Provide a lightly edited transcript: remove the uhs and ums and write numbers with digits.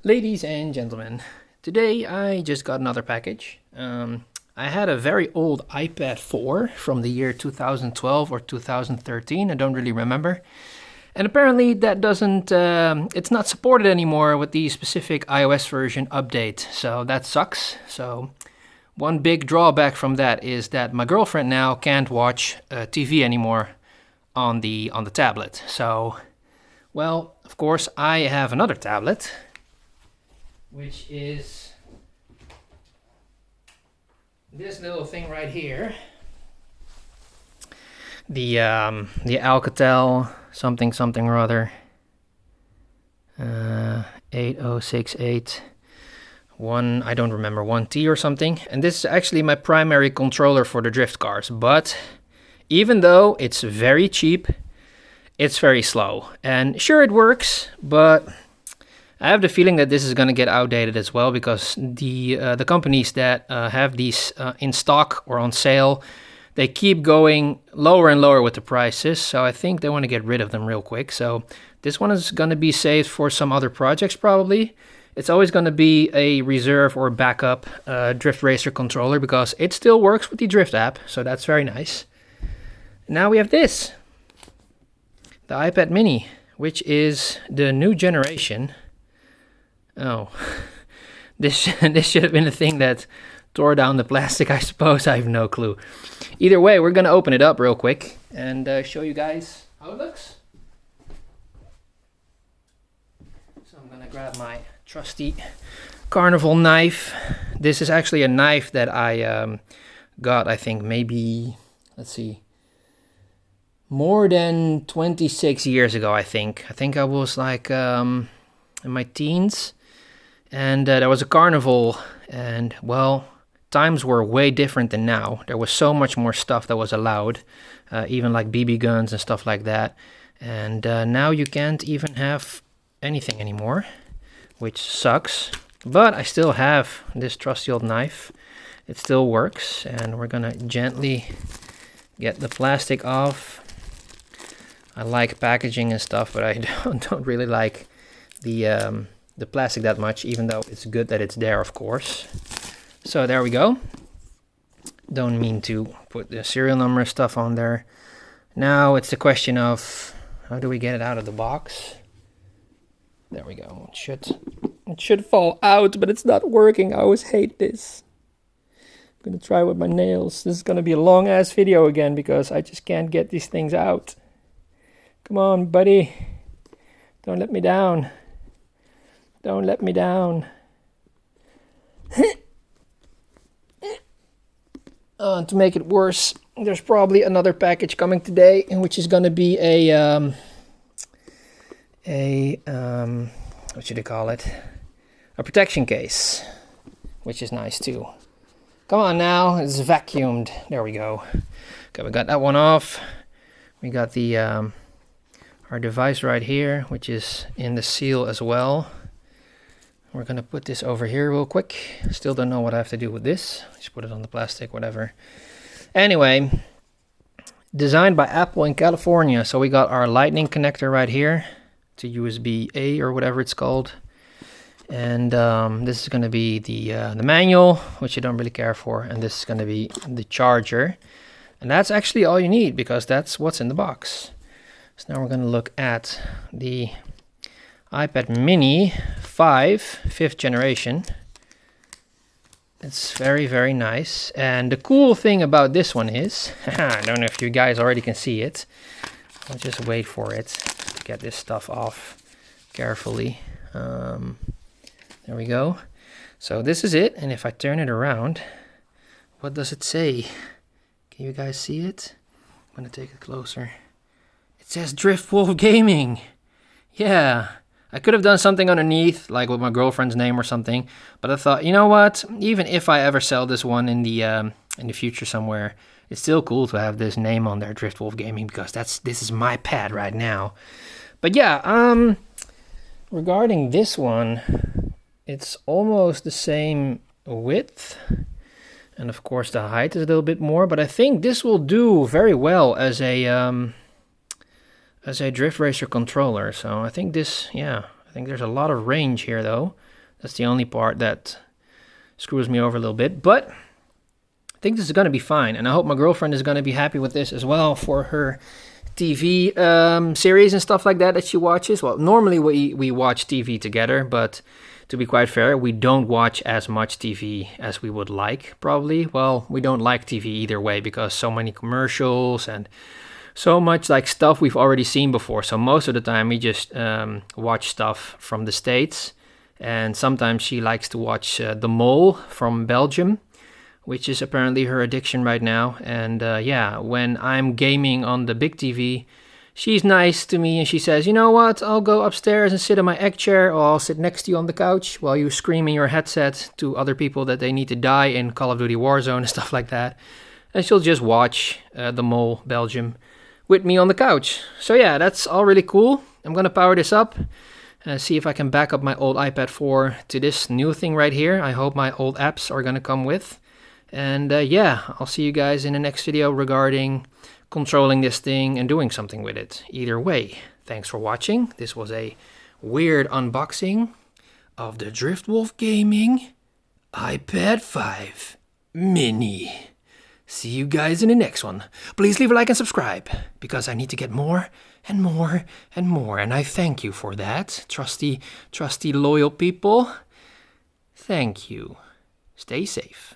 Ladies and gentlemen, today I just got another package. I had a very old iPad 4 from the year 2012 or 2013, I don't really remember. And apparently that doesn't, it's not supported anymore with the specific iOS version update, so that sucks. So one big drawback from that is that my girlfriend now can't watch TV anymore on the tablet. So, well, of course I have another tablet, which is this little thing right here. The Alcatel something something or other 8068 one, I don't remember, 1T or something. And this is actually my primary controller for the drift cars, but even though it's very cheap, it's very slow. And sure, it works, but I have the feeling that this is going to get outdated as well, because the companies that have these in stock or on sale, they keep going lower and lower with the prices. So I think they want to get rid of them real quick. So this one is going to be saved for some other projects probably. It's always going to be a reserve or backup Drift Racer controller, because it still works with the Drift app. So that's very nice. Now we have this, the iPad mini, which is the new generation. Oh, this should have been the thing that tore down the plastic, I suppose. I have no clue. Either way, we're going to open it up real quick and show you guys how it looks. So I'm going to grab my trusty carnival knife. This is actually a knife that I got, I think, maybe, let's see, more than 26 years ago, I think. I think I was like in my teens. And there was a carnival, and well, times were way different than now. There was so much more stuff that was allowed, even like BB guns and stuff like that. And now you can't even have anything anymore, which sucks. But I still have this trusty old knife. It still works, and we're gonna gently get the plastic off. I like packaging and stuff, but I don't really like the plastic that much, even though it's good that it's there, of course. So there we go. Don't mean to put the serial number stuff on there. Now it's the question of, how do we get it out of the box? There we go. It should fall out, but it's not working. I always hate this. I'm gonna try with my nails. This is gonna be a long ass video again, because I just can't get these things out. Come on, buddy. Don't let me down. Don't let me down. To make it worse, there's probably another package coming today, which is going to be a what should I call it? A protection case, which is nice too. Come on now, it's vacuumed. There we go. Okay, we got that one off. We got the our device right here, which is in the seal as well. We're gonna put this over here real quick. Still don't know what I have to do with this. Just put it on the plastic, whatever. Anyway, designed by Apple in California. So we got our lightning connector right here to USB-A or whatever it's called. And this is gonna be the manual, which you don't really care for. And this is gonna be the charger. And that's actually all you need, because that's what's in the box. So now we're gonna look at the iPad mini 5th generation. It's very, very nice. And the cool thing about this one is, I don't know if you guys already can see it. I'll just wait for it to get this stuff off carefully. There we go. So this is it. And if I turn it around, what does it say? Can you guys see it? I'm gonna take it closer. It says Drift Wolf Gaming. Yeah. I could have done something underneath, like with my girlfriend's name or something, but I thought, you know what? Even if I ever sell this one in the future somewhere, it's still cool to have this name on there, Drift Wolf Gaming, because this is my pad right now. But yeah, regarding this one, it's almost the same width, and of course the height is a little bit more. But I think this will do very well as a Drift Racer controller. So I think this think there's a lot of range here though. That's the only part that screws me over a little bit, but I think this is going to be fine, and I hope my girlfriend is going to be happy with this as well for her TV series and stuff like that she watches. Well, normally we watch TV together, but to be quite fair, we don't watch as much TV as we would like, probably. Well, we don't like TV either way because so many commercials and so much like stuff we've already seen before. So most of the time we just watch stuff from the States, and sometimes she likes to watch The Mole from Belgium, which is apparently her addiction right now. And yeah, when I'm gaming on the big TV, she's nice to me and she says, you know what, I'll go upstairs and sit in my egg chair, or I'll sit next to you on the couch while you scream in your headset to other people that they need to die in Call of Duty Warzone and stuff like that. And she'll just watch The Mole Belgium with me on the couch. So yeah, that's all really cool. I'm gonna power this up. See if I can back up my old iPad 4 to this new thing right here. I hope my old apps are gonna come with. And yeah, I'll see you guys in the next video regarding controlling this thing and doing something with it. Either way, thanks for watching. This was a weird unboxing of the Driftwolf Gaming iPad 5 Mini. See you guys in the next one. Please leave a like and subscribe, because I need to get more and more and more. And I thank you for that, trusty loyal people. Thank you. Stay safe.